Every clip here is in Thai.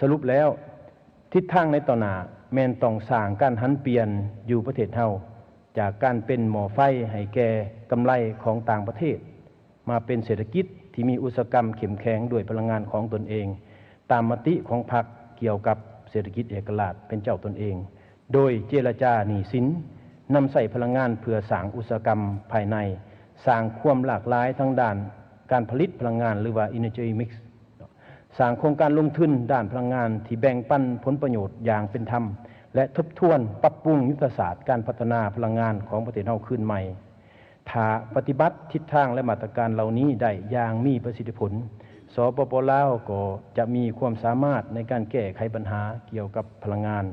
สรุปแล้วทิศทางในต่อหน้าแม่นต้องสร้างการหันเปลี่ยนอยู่ประเทศเฮาจากการเป็นหม้อไฟให้แก่กำไรของต่างประเทศมาเป็นเศรษฐกิจที่มีอุตสาหกรรมเข้มแข็งด้วยพลังงานของตนเองตามมติของพรรคเกี่ยวกับเศรษฐกิจเอกราชเป็นเจ้าตนเองโดยเจรจาหนี้สินนำใส่พลังงานเพื่อสร้างอุตสาหกรรมภายในสร้างความหลากหลายทั้งด้านการผลิตพลังงานหรือว่า Energy Mix สร้างโครงการลงทุนด้านพลังงานที่แบ่งปันผลประโยชน์อย่างเป็นธรรมและทบทวนปรับปรุงยุทธศาสตร์การพัฒนาพลังงานของประเทศเฮาขึ้นใหม่ถ้าปฏิบัติทิศทางและมาตรการเหล่านี้ได้อย่างมีประสิทธิผลสปป.ลาวก็จะมีความสามารถในการแก้ไขปัญหาเกี่ยวกับพลังงาน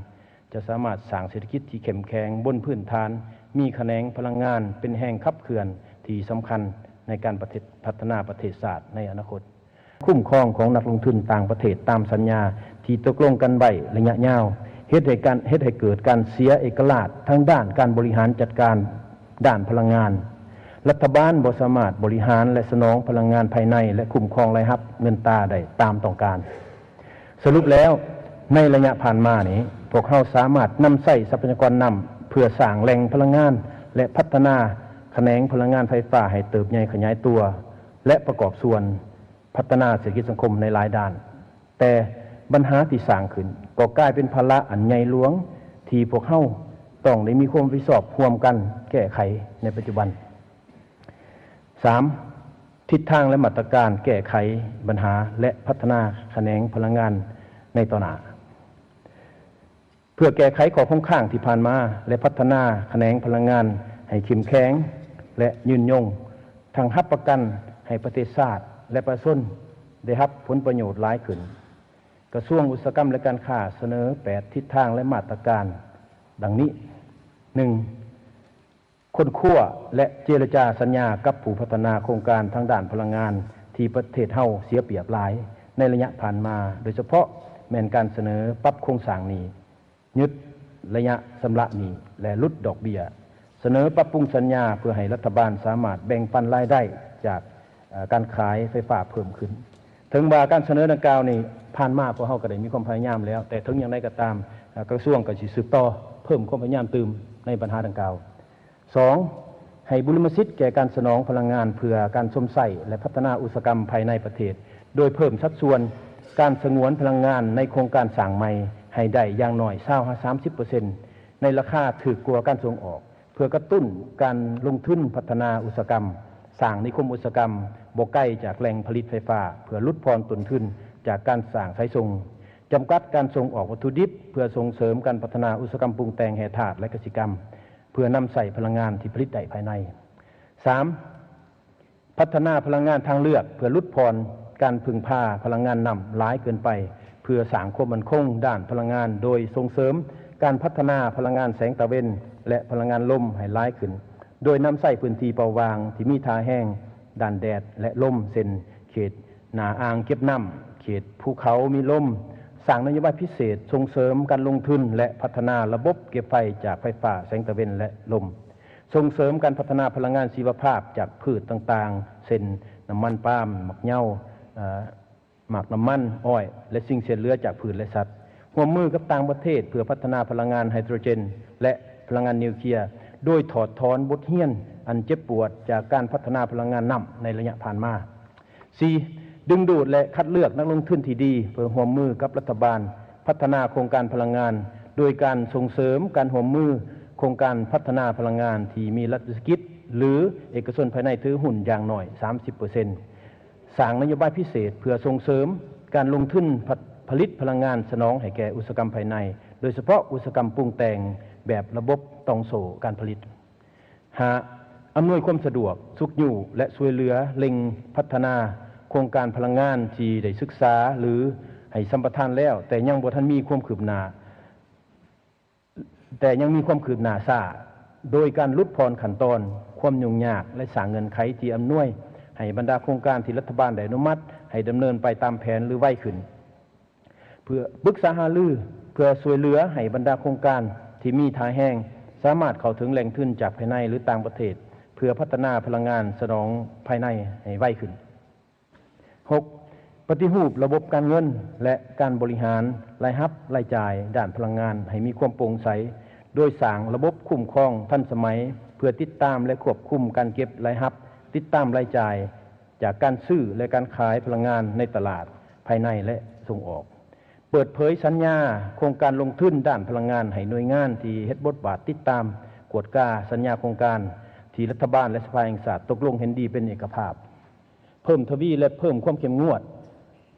จะสามารถสร้างเศรษฐกิจที่เข้มแข็งบนพื้นฐานมีแขนงพลังงานเป็นแห่งขับเคลื่อนที่สำคัญในการพัฒนาประเทศชาติในอนาคตคุ้มครองของนักลงทุนต่างประเทศตามสัญญาที่ตกลงกันไว้ระยะยาวเฮ็ดให้เกิดการเสียเอกราชทั้งด้านการบริหารจัดการด้านพลังงานรัฐบาลบ่สามารถบริหารและสนองพลังงานภายในและคุ้มครองรายรับเงินตราได้ตามต้องการสรุปแล้วในระยะผ่านมานี้พวกเราสามารถนำใช้ทรัพยากรนำเพื่อสร้างแหล่งพลังงานและพัฒนาแขนงพลังงานไฟฟ้าให้เติบใหญ่ขยายตัวและประกอบส่วนพัฒนาเศรษฐกิจสังคมในหลายด้านแต่ปัญหาที่สร้างขึ้นก็กลายเป็นภาระอันใหญ่หลวงที่พวกเราต้องได้มีความรับผิดชอบร่วมกันแก้ไขในปัจจุบัน 3. ทิศทางและมาตรการแก้ไขปัญหาและพัฒนาแขนงพลังงานในต่อหน้าเพื่อแก้ไขข้อข้องข้างที่ผ่านมาและพัฒนาแขนงพลังงานให้เข้มแข็งและยืนยงทางรับประกันให้ประเทศชาติและประชาชนได้รับผลประโยชน์หลายขึ้นกระทรวงอุตสาหกรรมและการค้าเสนอ8ทิศทางและมาตรการดังนี้ 1. ค้นคว้าและเจรจาสัญญากับผู้พัฒนาโครงการทางด้านพลังงานที่ประเทศเฮาเสียเปรียบหลายในระยะผ่านมาโดยเฉพาะแม่นการเสนอปรับโครงสร้างหนี้ยึดระยะชำระหนี้และลดดอกเบี้ยเสนอปรับปรุงสัญญาเพื่อให้รัฐบาลสามารถแบ่งปันรายได้จากการขายไฟฟ้าเพิ่มขึ้นถึงว่าการเสนอดังกล่าวนี้ผ่านมาพวกเฮาก็ได้มีความพยายามแล้วแต่ถึงอย่างไรก็ตามกระทรวงก็สิสืบต่อเพิ่มความพยายามเติมในปัญหาดังกล่าว 2. ให้บุรมสิทธิ์แก่การสนองพลังงานเพื่อการสมใส่และพัฒนาอุตสาหกรรมภายในประเทศโดยเพิ่มสัดส่วนการสงวนพลังงานในโครงการสร้างใหม่ให้ได้อย่างน้อย 20-30% ในราคาถูกกว่าการส่งออกเพื่อกระตุ้นการลงทุนพัฒนาอุตสาหกรรมสร้างนิคมอุตสาหกรรมบ่ใกล้จากแหล่งผลิตไฟฟ้าเพื่อลดพรต้นทุนจากการสร้างสายส่งจำกัดการส่งออกวัตถุดิบเพื่อส่งเสริมการพัฒนาอุตสาหกรรมปรุงแต่งแห่ธาตุและกสิกรรมเพื่อนำใส่พลังงานที่ผลิตได้ภายใน 3. พัฒนาพลังงานทางเลือกเพื่อลดพรการพึ่งพาพลังงานนำหลายเกินไปเพื่อสร้างความมั่นคงด้านพลังงานโดยส่งเสริมการพัฒนาพลังงานแสงตะเวนและพลังงานลมให้หลายขึ้นโดยนำใส่พื้นที่เปล่าวางที่มีทาแห้งด้านแดดและลมเส้นเขตหนาอ่างเก็บน้ำเขตภูเขามีลมสร้างนโยบายพิเศษส่งเสริมการลงทุนและพัฒนาระบบเก็บไฟจากไฟฟ้าแสงตะเวนและลมส่งเสริมการพัฒนาพลังงานชีวภาพจากพืชต่างๆเช่นน้ำมันปาล์มหมักเหย้าหมักน้ำมันอ้อยและสิ่งเศษเหลือจากพืชและสัตว์ร่วมมือกับต่างประเทศเพื่อพัฒนาพลังงานไฮโดรเจนและพลังงานนิวเคลียร์โดยถอดถอนบทเรียนอันเจ็บปวดจากการพัฒนาพลังงานน้ำในระยะผ่านมา 4. ดึงดูดและคัดเลือกนักลงทุนที่ดีเพื่อร่วมมือกับรัฐบาลพัฒนาโครงการพลังงานโดยการส่งเสริมการร่วมมือโครงการพัฒนาพลังงานที่มีรัฐวิสาหกิจหรือเอกชนภายในถือหุ้นอย่างน้อย 30% สร้างนโยบายพิเศษเพื่อส่งเสริมการลงทุนผลิตพลังงานสนองให้แก่อุตสาหกรรมภายในโดยเฉพาะอุตสาหกรรมปรุงแต่งแบบระบบตองโซ่การผลิต 5. อำนวยความสะดวกสุขอยู่และช่วยเหลือเล็งพัฒนาโครงการพลังงานที่ได้ศึกษาหรือให้สัมปทานแล้วแต่ยังบ่ทันมีความคืบหน้าช้าโดยการลดพรขั้นตอนความยุ่งยากและสร้างเงื่อนไขที่อำนวยให้บรรดาโครงการที่รัฐบาลได้อนุมัติให้ดำเนินไปตามแผนหรือไวขึ้นเพื่อปรึกษาหารือเพื่อช่วยเหลือให้บรรดาโครงการที่มีท่าแห้งสามารถเข้าถึงแหล่งทุนจากภายในหรือต่างประเทศเพื่อพัฒนาพลังงานสนองภายในให้ไวขึ้น 6. ปฏิรูประบบการเงินและการบริหารรายรับรายจ่ายด้านพลังงานให้มีความโปร่งใสโดยสร้างระบบคุ้มครองทันสมัยเพื่อติดตามและควบคุมการเก็บรายรับติดตามรายจ่ายจากการซื้อและการขายพลังงานในตลาดภายในและส่งออกเปิดเผยสัญญาโครงการลงทุนด้านพลังงานให้หน่วยงานที่เฮ็ดบทบาทติดตามกวดกาสัญญาโครงการที่รัฐบาลและสภาแห่งชาติตกลงเห็นดีเป็นเอกภาพเพิ่มทวีและเพิ่มความเข้มงวด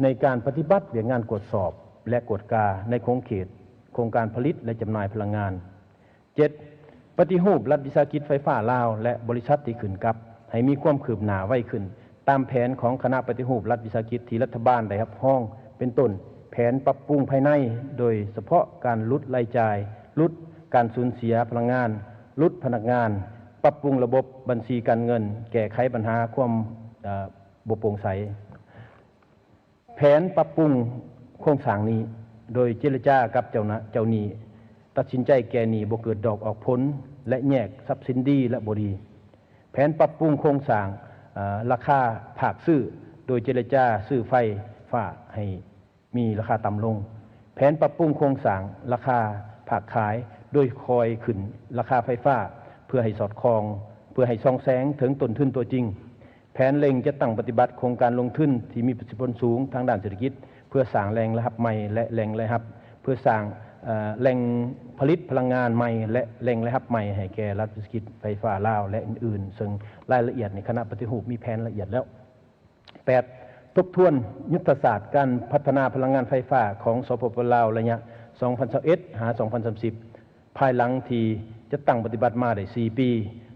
ในการปฏิบัติเรื่องงานตรวจสอบและกวดกาในโครงเขตโครงการผลิตและจำหน่ายพลังงาน 7. ปฏิรูปรัฐวิสาหกิจไฟฟ้าลาวและบริษัทที่ขึ้นกับให้มีความคืบหน้าไวขึ้นตามแผนของคณะปฏิรูปรัฐวิสาหกิจที่รัฐบาลได้รับห้องเป็นต้นแผนปรับปรุงภายในโดยเฉพาะการลดรายจ่ายลดการสูญเสียพลังงานลดพนักงานปรับปรุงระบบบัญชีการเงินแก้ไขปัญหาความบ่โปร่งใสแผนปรับปรุงโครงสร้างนี้โดยเจรจากับเจ้าหนี้ตัดสินใจแก้หนี้บ่เกิดดอกออกผลและแยกทรัพย์สินดีและบ่ดีแผนปรับปรุงโครงสร้างราคาภาคซื้อโดยเจรจาซื้อไฟฟ้าให้มีราคาต่ำลงแผนปรับปรุงโครงสร้างราคาภาคขายโดยคอยขึ้นราคาไฟฟ้าเพื่อให้สอดคล้องเพื่อให้ส่องแสงถึงต้นทุนตัวจริงแผนเล็งจะตั้งปฏิบัติโครงการลงทุนที่มีประสิทธิผลสูงทางด้านเศรษฐกิจเพื่อสร้างแหล่งรายรับใหม่และแหล่งรายรับเพื่อสร้างแหล่งผลิตพลังงานใหม่และแหล่งรายรับใหม่ให้แก่รัฐวิสาหกิจไฟฟ้าลาวและอื่นๆซึ่งรายละเอียดในคณะปฏิรูปมีแผนละเอียดแล้ว 8. ทบทวนยุทธศาสตร์การพัฒนาพลังงานไฟฟ้าของสปป.ลาวระยะ 2021 หา 2030 ภายหลังที่จะตั้งปฏิบัติมาได้ 4 ปี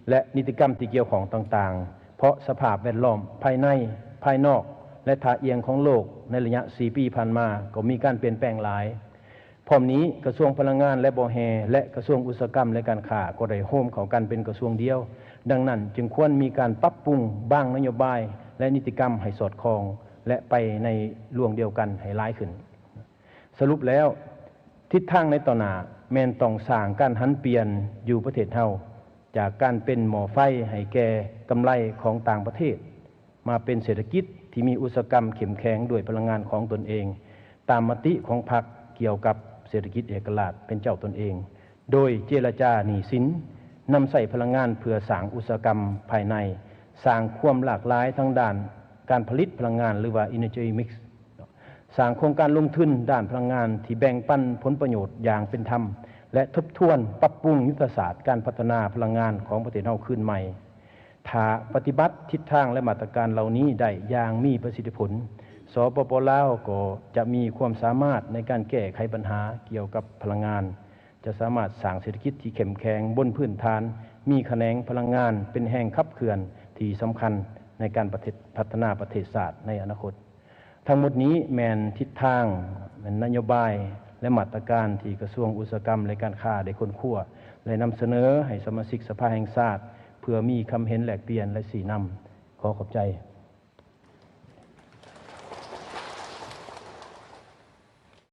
และนิติกรรมที่เกี่ยวของต่างๆเพราะสภาพแวดล้อมภายในภายนอกและท่าเอียงของโลกในระยะ 4 ปีผ่านมาก็มีการเปลี่ยนแปลงหลายพร้อมนี้กระทรวงพลังงานและบ่อแฮและกระทรวงอุตสาหกรรมและการค้าก็ได้โฮมเข้ากันเป็นกระทรวงเดียวดังนั้นจึงควรมีการปรับปรุงบ้างนโยบายและนิติกรรมให้สอดคล้องและไปในล่วงเดียวกันให้หลายขึ้นสรุปแล้วทิศทางในต่อหน้าแม่นต้องสร้างการหันเปลี่ยนอยู่ประเทศเฮาจากการเป็นหม้อไฟให้แก่กำไรของต่างประเทศมาเป็นเศรษฐกิจที่มีอุตสาหกรรมเข้มแข็งด้วยพลังงานของตนเองตามมติของพรรคเกี่ยวกับเศรษฐกิจเอกราชเป็นเจ้าตนเองโดยเจรจาหนี้สินนำใส่พลังงานเพื่อสร้างอุตสาหกรรมภายในสร้างความหลากหลายทั้งด้านการผลิตพลังงานหรือว่า Energy Mix สร้างโครงการลงทุนด้านพลังงานที่แบ่งปันผลประโยชน์อย่างเป็นธรรมและทบทวนปรับปรุงยุทธศาสตร์การพัฒนาพลังงานของประเทศเฮาขึ้นใหม่ถ้าปฏิบัติทิศทางและมาตรการเหล่านี้ได้อย่างมีประสิทธิผลสปป.ลาวก็จะมีความสามารถในการแก้ไขปัญหาเกี่ยวกับพลังงานจะสามารถสร้างเศรษฐกิจที่เข้มแข็งบนพื้นฐานมีแขนงพลังงานเป็นแห่งขับเคลื่อนที่สำคัญในการพัฒนาประเทศชาติในอนาคตทั้งหมดนี้แม่นทิศทางแม่นนโยบายและมาตรการที่กระทรวงอุตสาหกรรมและการค้าได้ค้นคว้าและนำเสนอให้สมาชิกสภาแห่งชาติเพื่อมีคำเห็นแลกเปลี่ยนและชี้นำขอขอบใจ